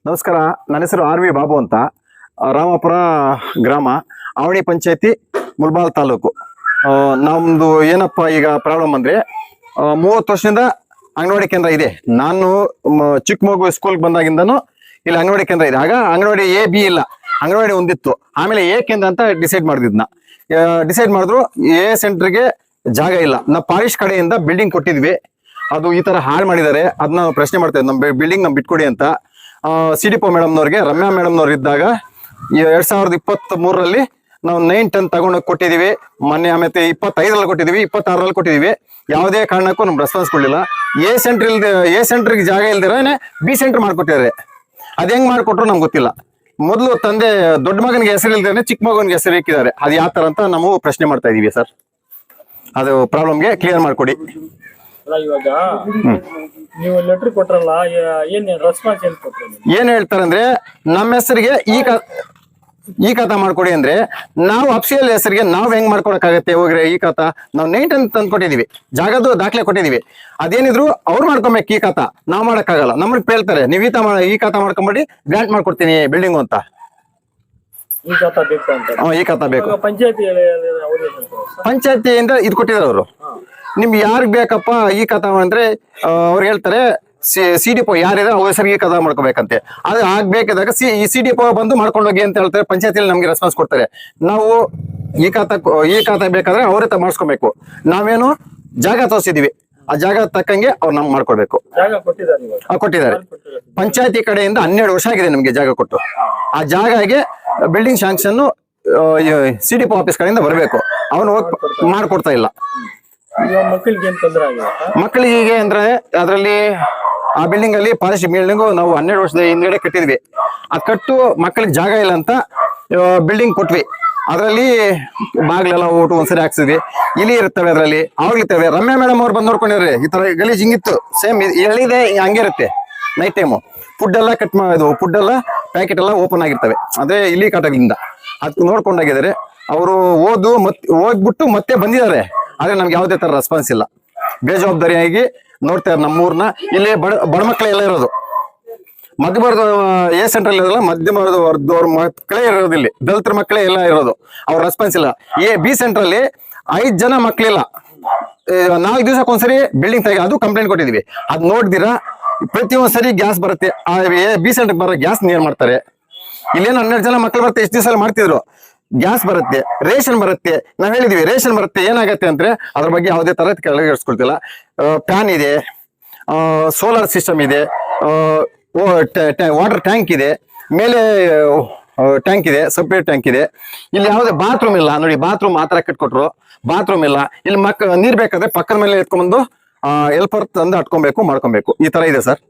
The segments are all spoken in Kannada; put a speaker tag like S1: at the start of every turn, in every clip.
S1: ನಮಸ್ಕಾರ. ನನ್ನ ಹೆಸರು RV ಬಾಬು ಅಂತ, ರಾಮಾಪುರ ಗ್ರಾಮ, ಆವಣಿ ಪಂಚಾಯತಿ, ಮುಲ್ಬಾಲ್ ತಾಲೂಕು. ನಮ್ದು ಏನಪ್ಪ ಈಗ ಪ್ರಾಬ್ಲಮ್ ಅಂದ್ರೆ 30 ವರ್ಷದಿಂದ ಅಂಗನವಾಡಿ ಕೇಂದ್ರ ಇದೆ. ನಾನು ಚಿಕ್ಕ ಮಗು ಸ್ಕೂಲ್ಗೆ ಬಂದಾಗಿಂದನು ಇಲ್ಲಿ ಅಂಗನವಾಡಿ ಕೇಂದ್ರ ಇದೆ. ಆಗ ಅಂಗನವಾಡಿ A B ಇಲ್ಲ, ಅಂಗನವಾಡಿ ಒಂದಿತ್ತು. ಆಮೇಲೆ A ಕೇಂದ್ರ ಅಂತ ಡಿಸೈಡ್ ಮಾಡಿದ್ರು. A ಸೆಂಟರ್ಗೆ ಜಾಗ ಇಲ್ಲ. ನಾವು ಪಾಲಿಶ್ ಕಡೆಯಿಂದ ಬಿಲ್ಡಿಂಗ್ ಕೊಟ್ಟಿದ್ವಿ, ಅದು ಈ ತರ ಹಾಳು ಮಾಡಿದ್ದಾರೆ. ಅದನ್ನ ಪ್ರಶ್ನೆ ಮಾಡ್ತೇವೆ, ನಮ್ಮ ಬಿಲ್ಡಿಂಗ್ ನಮ್ಗೆ ಬಿಟ್ಕೊಡಿ ಅಂತ. CDPO ಮೇಡಮ್ನವ್ರಿಗೆ, ರಮ್ಯಾ ಮೇಡಮ್ನವ್ರು ಇದ್ದಾಗ 2023ರಲ್ಲಿ ನಾವು 9-10 ತಗೊಂಡೋಗಿ ಕೊಟ್ಟಿದೀವಿ. ಮೊನ್ನೆ ಆಮೇಲೆ 25ರಲ್ಲಿ ಕೊಟ್ಟಿದೀವಿ, 26ರಲ್ಲಿ ಕೊಟ್ಟಿದೀವಿ. ಯಾವುದೇ ಕಾರಣಕ್ಕೂ ನಮ್ಗೆ ರೆಸ್ಪಾನ್ಸ್ ಕೊಡಲಿಲ್ಲ. A ಸೆಂಟರ್ಗೆ ಜಾಗ ಇಲ್ದಿರೇನೆ B ಸೆಂಟರ್ ಮಾಡ್ಕೊಟ್ಟಿದ್ದಾರೆ. ಅದ್ ಹೆಂಗ್ ಮಾಡ್ಕೊಟ್ರು ನಮ್ಗೆ ಗೊತ್ತಿಲ್ಲ. ಮೊದಲು ತಂದೆ ದೊಡ್ಡ ಮಗನಿಗೆ ಹೆಸರು ಇಲ್ದೇನೆ ಚಿಕ್ಕ ಮಗನಿಗೆ ಹೆಸರು ಇಕ್ಕಿದ್ದಾರೆ. ಅದು ಯಾವ ತರ ಅಂತ ನಾವು ಪ್ರಶ್ನೆ ಮಾಡ್ತಾ ಇದೀವಿ ಸರ್. ಅದು ಪ್ರಾಬ್ಲಮ್ಗೆ ಕ್ಲಿಯರ್ ಮಾಡ್ಕೊಡಿ.
S2: ಇವಾಗ ನೀವು ಲೆಟರ್ ಕೊಟ್ರಲ್ಲ, ಏನ್ ರೆಸ್ಪಾನ್ಸ್ ಏನ್ ಕೊಟ್ರಿ?
S1: ಏನ್ ಹೇಳ್ತಾರಂದ್ರೆ, ನಮ್ಮ ಹೆಸರಿಗೆ ಈ ಖಾತಾ ಮಾಡ್ಕೊಡಿ ಅಂದ್ರೆ, ನಾವು ಅಫ್ಸಿಯಲ್ ಹೆಸರಿಗೆ ನಾವ್ ಹೆಂಗ್ ಮಾಡ್ಕೊಳಕ್ಕಾಗತ್ತೆ? ಹೋಗ್ರೆ ಈ ಖಾತಾ ನಾವು 9-10 ತಂದು ಕೊಟ್ಟಿದೀವಿ, ಜಾಗದ್ದು ದಾಖಲೆ ಕೊಟ್ಟಿದೀವಿ. ಅದೇನಿದ್ರು ಅವ್ರು ಮಾಡ್ಕೊಬೇಕು, ಈ ಖಾತಾ ನಾವ್ ಮಾಡಕ್ಕಾಗಲ್ಲ. ನಮ್ಮನ್ನ ಹೇಳ್ತಾರೆ, ನೀವು ಈ ಖಾತಾ ಮಾಡ್ಕೊಂಬಿಡಿ, ಗ್ರಾಂಟ್ ಮಾಡ್ಕೊಡ್ತೀನಿ ಬಿಲ್ಡಿಂಗು ಅಂತ.
S2: ಈ ಖಾತಾ ಬೇಕು ಅಂತ
S1: ಈ ಖಾತಾ ಬೇಕು.
S2: ಪಂಚಾಯತಿಯಿಂದ
S1: ಇದು ಕೊಟ್ಟಿದ್ದಾರೆ ಅವರು. ನಿಮ್ಗೆ ಯಾರಿಗ್ ಬೇಕಪ್ಪ ಈ ಖಾತಾ ಅಂದ್ರೆ ಅವ್ರು ಹೇಳ್ತಾರೆ, CDPO ಯಾರಿದೆ ಅವ್ರ ಹೆಸರಿಗೆ ಖಾತಾ ಮಾಡ್ಕೋಬೇಕಂತೆ. ಅದು ಆಗ್ಬೇಕಾದಾಗ ಈ CDPO ಬಂದು ಮಾಡ್ಕೊಂಡೋಗಿ ಅಂತ ಹೇಳ್ತಾರೆ. ಪಂಚಾಯತಿಯಲ್ಲಿ ನಮ್ಗೆ ರೆಸ್ಪಾನ್ಸ್ ಕೊಡ್ತಾರೆ. ನಾವು ಈ ಖಾತಾ ಬೇಕಾದ್ರೆ ಅವ್ರ ಹತ್ರ ಮಾಡಿಸ್ಕೋಬೇಕು. ನಾವೇನು ಜಾಗ ತೋರಿಸಿದೀವಿ, ಆ ಜಾಗ ತಕ್ಕಂಗೆ ಅವ್ರು ನಮ್ಗೆ ಮಾಡ್ಕೊಡ್ಬೇಕು. ಕೊಟ್ಟಿದ್ದಾರೆ. ಪಂಚಾಯತಿ ಕಡೆಯಿಂದ 12 ವರ್ಷ ಆಗಿದೆ ನಮ್ಗೆ ಜಾಗ ಕೊಟ್ಟು. ಆ ಜಾಗಗೆ ಬಿಲ್ಡಿಂಗ್ ಶಾಂಕ್ಷನ್ CDPO ಆಫೀಸ್ ಕಡೆಯಿಂದ ಬರಬೇಕು. ಅವನು ಹೋಗಿ ಮಾಡ್ಕೊಡ್ತಾ ಇಲ್ಲ. ಮಕ್ಕಳಿಗೆ ಅಂದ್ರೆ ಅದರಲ್ಲಿ ಆ ಬಿಲ್ಡಿಂಗ್ ಅಲ್ಲಿ ಪಾಲಿಶ್ ಬಿಲ್ಡಿಂಗು ನಾವು 12 ವರ್ಷದ ಹಿಂದ್ಗಡೆ ಕಟ್ಟಿದ್ವಿ. ಆ ಕಟ್ಟು ಮಕ್ಕಳಿಗೆ ಜಾಗ ಇಲ್ಲ ಅಂತ ಬಿಲ್ಡಿಂಗ್ ಕೊಟ್ವಿ. ಅದರಲ್ಲಿ ಬಾಗ್ಲೆಲ್ಲ ಓಟು ಒಂದ್ಸರಿ ಹಾಕ್ಸಿದ್ವಿ. ಇಲಿ ಇರ್ತವೆ, ಅದರಲ್ಲಿ ಆಗ್ಲಿರ್ತವೆ. ರಮ್ಯಾ ಮೇಡಮ್ ಅವ್ರು ಬಂದು ನೋಡ್ಕೊಂಡಿರ್ರಿ, ಈ ತರ ಗಲೀಜ್ ಹಿಂಗಿತ್ತು. ಸೇಮ್ ಎಲ್ಲಿದೆ ಹಂಗೆ ಇರುತ್ತೆ. ನೈಟ್ ಟೈಮು ಫುಡ್ ಎಲ್ಲ ಫುಡ್ ಎಲ್ಲ ಪ್ಯಾಕೆಟ್ ಎಲ್ಲ ಓಪನ್ ಆಗಿರ್ತವೆ. ಅದೇ ಇಲ್ಲಿ ಕಾಟಗಳಿಂದ ಅದಕ್ಕೆ ನೋಡ್ಕೊಂಡಾಗಿದ್ದಾರೆ. ಅವರು ಹೋಗ್ಬಿಟ್ಟು ಮತ್ತೆ ಬಂದಿದ್ದಾರೆ. ಆದ್ರೆ ನಮ್ಗೆ ಯಾವುದೇ ತರ ರೆಸ್ಪಾನ್ಸ್ ಇಲ್ಲ. ಬೇಜವಾಬ್ದಾರಿಯಾಗಿ ನೋಡ್ತಾರೆ ನಮ್ಮೂರ್ನ. ಇಲ್ಲಿ ಬಡ ಮಕ್ಕಳೆಲ್ಲ ಇರೋದು. ಮಧ್ಯಮರ್ದ A ಸೆಂಟ್ರಲ್ ಇರೋಲ್ಲ, ಮಧ್ಯಮರ್ದ ವರ್ಗದವ್ರ ಮಕ್ಕಳೇ ಇರೋದು. ಇಲ್ಲಿ ದಲಿತರ ಮಕ್ಕಳೇ ಎಲ್ಲ ಇರೋದು. ಅವ್ರ ರೆಸ್ಪಾನ್ಸ್ ಇಲ್ಲ. B ಸೆಂಟ್ರಲ್ಲಿ 5 ಜನ ಮಕ್ಕಳಿಲ್ಲ. 4 ದಿವಸಕ್ಕೊಂದ್ಸರಿ ಬಿಲ್ಡಿಂಗ್ ತೆಗಿ, ಅದು ಕಂಪ್ಲೇಂಟ್ ಕೊಟ್ಟಿದ್ವಿ. ಅದ್ ನೋಡ್ದಿರಾ ಪ್ರತಿಯೊಂದ್ ಸರಿ ಗ್ಯಾಸ್ ಬರುತ್ತೆ. B ಸೆಂಟರ್ ಬರೋ ಗ್ಯಾಸ್ ನೀರ್ ಮಾಡ್ತಾರೆ. ಇಲ್ಲೇನು 12 ಜನ ಮಕ್ಕಳು ಬರುತ್ತೆ, ಎಷ್ಟು ದಿವಸ ಮಾಡ್ತಿದ್ರು. ಗ್ಯಾಸ್ ಬರುತ್ತೆ, ರೇಷನ್ ಬರುತ್ತೆ. ನಾವ್ ಹೇಳಿದೀವಿ ರೇಷನ್ ಬರುತ್ತೆ, ಏನಾಗತ್ತೆ ಅಂದ್ರೆ ಅದ್ರ ಬಗ್ಗೆ ಯಾವುದೇ ತರ ಕೆಳಗಿಳಿಸ್ಕೊಳ್ತಿಲ್ಲ. ಫ್ಯಾನ್ ಇದೆ, ಸೋಲಾರ್ ಸಿಸ್ಟಮ್ ಇದೆ, ವಾಟರ್ ಟ್ಯಾಂಕ್ ಇದೆ, ಮೇಲೆ ಟ್ಯಾಂಕ್ ಇದೆ, ಸಪ್ರೇಟ್ ಟ್ಯಾಂಕ್ ಇದೆ. ಇಲ್ಲಿ ಯಾವುದೇ ಬಾತ್ರೂಮ್ ಇಲ್ಲ ನೋಡಿ. ಬಾತ್ರೂಮ್ ಆ ತರ ಕಟ್ಕೊಟ್ರು, ಬಾತ್ರೂಮ್ ಇಲ್ಲ. ಇಲ್ಲಿ ನೀರ್ ಬೇಕಾದ್ರೆ ಪಕ್ಕದ ಮೇಲೆ ಎತ್ಕೊಂಡ್ಬಂದು ಎಲ್ಪರ್ ತಂದು ಅಟ್ಕೊಬೇಕು, ಮಾಡ್ಕೊಬೇಕು. ಈ ತರ ಇದೆ ಸರ್.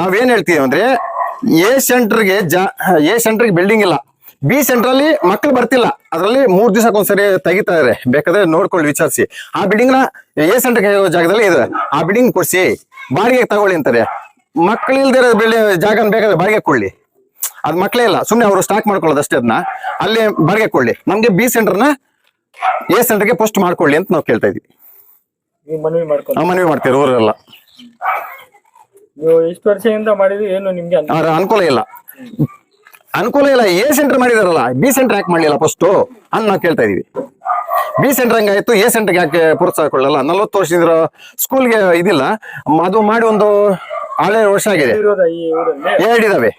S1: ನಾವೇನ್ ಹೇಳ್ತೀವಿ ಅಂದ್ರೆ, A ಸೆಂಟರ್ಗೆ ಬಿಲ್ಡಿಂಗ್ ಇಲ್ಲ. B ಸೆಂಟ್ರಲ್ಲಿ ಮಕ್ಳು ಬರ್ತಿಲ್ಲ. ಅದರಲ್ಲಿ 3 ದಿವಸಕ್ಕೊಂದ್ಸರಿ ತೆಗಿತಾ ಇದಾರೆ. ಬೇಕಾದ್ರೆ ನೋಡ್ಕೊಳ್ಳಿ, ವಿಚಾರಿಸಿ. ಆ ಬಿಲ್ಡಿಂಗ್ ನ A ಸೆಂಟರ್ಗೆ ಜಾಗದಲ್ಲಿ ಇದೆ. ಆ ಬಿಲ್ಡಿಂಗ್ ಕೊಡ್ಸಿ ಬಾಡಿಗೆ ತಗೊಳ್ಳಿ ಅಂತಾರೆ. ಮಕ್ಳು ಇಲ್ದಿರೋ ಜಾಗ ಬೇಕಾದ್ರೆ ಬಾಡಿಗೆ ಕೊಡ್ಲಿ. ಅದ್ ಮಕ್ಳೇ ಇಲ್ಲ, ಸುಮ್ನೆ ಅವರು ಸ್ಟಾಕ್ ಮಾಡ್ಕೊಳ್ಳೋದು ಅಷ್ಟೇ. ಅದನ್ನ ಅಲ್ಲಿ ಬಾಡಿಗೆ ಕೊಡ್ಲಿ. ನಮ್ಗೆ B ಸೆಂಟರ್ನ A ಸೆಂಟರ್ಗೆ ಪೋಸ್ಟ್ ಮಾಡ್ಕೊಳ್ಳಿ ಅಂತ ನಾವು ಕೇಳ್ತಾ ಇದೀವಿ. ಮನವಿ ಮಾಡ್ತೀವಿ ಊರೆಲ್ಲ.
S2: ನೀವು ಇಷ್ಟು ವರ್ಷದಿಂದ ಮಾಡಿದ್ರಿ, ಏನು ನಿಮ್ಗೆ
S1: ಅನುಕೂಲ ಇಲ್ಲ. A ಸೆಂಟರ್ ಮಾಡಿದಾರಲ್ಲ, B ಸೆಂಟರ್ ಯಾಕೆ ಮಾಡ್ಲಿಲ್ಲ ಫಸ್ಟ್ ಅಂತ ನಾವು ಕೇಳ್ತಾ ಇದೀವಿ. B ಸೆಂಟರ್ ಹಂಗಾಯ್ತು, A ಸೆಂಟರ್ಗೆ ಯಾಕೆ ಪ್ರೋತ್ಸಾಹ ಕೊಡಲ್ಲ? 40 ವರ್ಷದಿಂದ ಸ್ಕೂಲ್ಗೆ ಇದಿಲ್ಲ, ಅದು ಮಾಡಿ ಒಂದು 6 ವರ್ಷ ಆಗಿದೆ. ಹೇಳಿದಾವೆ.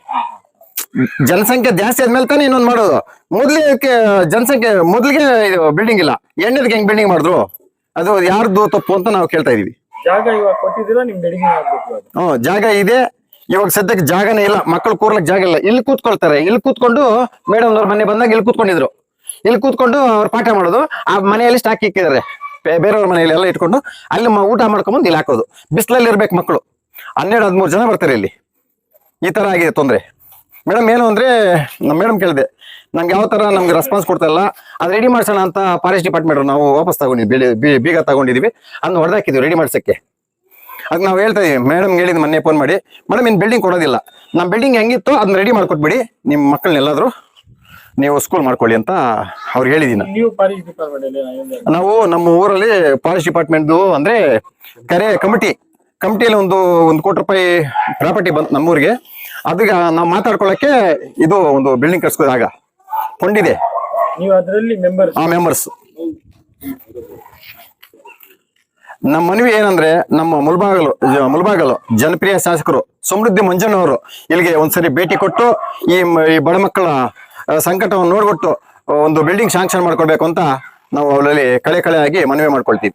S1: ಜನಸಂಖ್ಯೆ ಜಾಸ್ತಿ ಆದ್ಮೇಲೆ ತಾನೇ ಇನ್ನೊಂದು ಮಾಡೋದು. ಮೊದ್ಲಿಗೆ ಬಿಲ್ಡಿಂಗ್ ಇಲ್ಲ, ಎಣ್ಣೆದಕ್ಕೆ ಹೆಂಗ್ ಬಿಲ್ಡಿಂಗ್ ಮಾಡಿದ್ರು? ಅದು ಯಾರ್ದು ತಪ್ಪು ಅಂತ ನಾವು ಕೇಳ್ತಾ ಇದೀವಿ.
S2: ಜಾಗ ಇವಾಗ ಕೊಟ್ಟಿದ್ದೀರಾ, ನಿಮ್ ಬಿಲ್ಡಿಂಗ್ ಆಗ್ಬೇಕು.
S1: ಜಾಗ ಇದೆ. ಇವಾಗ ಸದ್ಯಕ್ಕೆ ಜಾಗನೇ ಇಲ್ಲ, ಮಕ್ಕಳು ಕೂರ್ಲಕ್ ಜಾಗ ಇಲ್ಲ. ಇಲ್ಲಿ ಕೂತ್ಕೊಳ್ತಾರೆ. ಇಲ್ಲಿ ಕೂತ್ಕೊಂಡು ಮೇಡಮ್ ಅವ್ರ ಮನೆ ಬಂದಾಗ ಇಲ್ಲಿ ಕೂತ್ಕೊಂಡಿದ್ರು. ಇಲ್ಲಿ ಕೂತ್ಕೊಂಡು ಅವ್ರು ಪಾಠ ಮಾಡೋದು. ಆ ಮನೆಯಲ್ಲಿ ಸ್ಟಾಕ್ ಇಕ್ಕಿದ್ದಾರೆ, ಬೇರೆಯವ್ರ ಮನೆಯಲ್ಲಿ ಎಲ್ಲ ಇಟ್ಕೊಂಡು ಅಲ್ಲಿ ಊಟ ಮಾಡ್ಕೊಂಬಂದು ಇಲ್ಲಿ ಹಾಕೋದು. ಬಿಸಿಲಲ್ಲಿ ಇರ್ಬೇಕು ಮಕ್ಕಳು. 12-13 ಜನ ಬರ್ತಾರೆ ಇಲ್ಲಿ. ಈ ತರ ಆಗಿದೆ ತೊಂದ್ರೆ. ಮೇಡಮ್ ಏನು ಅಂದ್ರೆ, ನಮ್ಮ ಮೇಡಮ್ ಕೇಳಿದೆ, ನಮ್ಗೆ ಯಾವ ತರ ನಮ್ಗೆ ರೆಸ್ಪಾನ್ಸ್ ಕೊಡ್ತಾ ಇಲ್ಲ. ಅದು ರೆಡಿ ಮಾಡ್ಸೋಣ ಅಂತ ಫಾರೆಸ್ಟ್ ಡಿಪಾರ್ಟ್ಮೆಂಟ್ ನಾವು ವಾಪಸ್ ತಗೊಂಡಿದ್ವಿ, ಬೀಗ ತಗೊಂಡಿದೀವಿ. ಅದನ್ನ ಹೊಡೆದಾಕಿದ್ವಿ ರೆಡಿ ಮಾಡ್ಸಕ್ಕೆ. ಅದಕ್ಕೆ ನಾವು ಹೇಳ್ತಾ ಇದೀವಿ, ಮೇಡಮ್ ಹೇಳಿದ್ ಮೊನ್ನೆ ಫೋನ್ ಮಾಡಿ, ಮೇಡಮ್ ಇನ್ ಬಿಲ್ಡಿಂಗ್ ಕೊಡೋದಿಲ್ಲ, ನಮ್ಮ ಬಿಲ್ಡಿಂಗ್ ಹೆಂಗಿತ್ತು ಅದನ್ನ ರೆಡಿ ಮಾಡ್ಕೊಟ್ಬಿಡಿ, ನಿಮ್ಮ ಮಕ್ಕಳನ್ನೆಲ್ಲಾದ್ರೂ ನೀವು ಸ್ಕೂಲ್ ಮಾಡ್ಕೊಳ್ಳಿ ಅಂತ ಅವ್ರು ಹೇಳಿದೀನಿ.
S2: ನಾವು
S1: ನಮ್ಮ ಊರಲ್ಲಿ ಫಾರೆಸ್ಟ್ ಡಿಪಾರ್ಟ್ಮೆಂಟ್ ಅಂದ್ರೆ ಕಮಿಟಿ ಕಮಿಟಿಯಲ್ಲಿ ಒಂದು 1 ಕೋಟಿ ರೂಪಾಯಿ ಪ್ರಾಪರ್ಟಿ ಬಂತು ನಮ್ಮೂರಿಗೆ. ಅದಕ್ಕೆ ನಾವು ಮಾತಾಡ್ಕೊಳ್ಳಕ್ಕೆ ಇದು ಒಂದು ಬಿಲ್ಡಿಂಗ್ ಕಟ್ಸ್ಕೋದಾಗ ಕೊಂಡಿದೆ.
S2: ನೀವು ಅದರಲ್ಲಿ ಮೆಂಬರ್?
S1: ಆ ಮೆಂಬರ್ಸ್. ನಮ್ಮ ಮನವಿ ಏನಂದ್ರೆ, ನಮ್ಮ ಮುಲ್ಬಾಗಲು ಜನಪ್ರಿಯ ಶಾಸಕರು ಸಮೃದ್ಧಿ ಮಂಜಣ್ಣವರು ಇಲ್ಲಿಗೆ ಒಂದ್ಸರಿ ಭೇಟಿ ಕೊಟ್ಟು ಈ ಬಡ ಮಕ್ಕಳ ಸಂಕಟವನ್ನು ನೋಡ್ಬಿಟ್ಟು ಒಂದು ಬಿಲ್ಡಿಂಗ್ ಶಾಂಕ್ಷನ್ ಮಾಡ್ಕೊಳ್ಬೇಕು ಅಂತ ನಾವು ಅವರಲ್ಲಿ ಕಳೆ ಆಗಿ ಮನವಿ ಮಾಡ್ಕೊಳ್ತೀವಿ.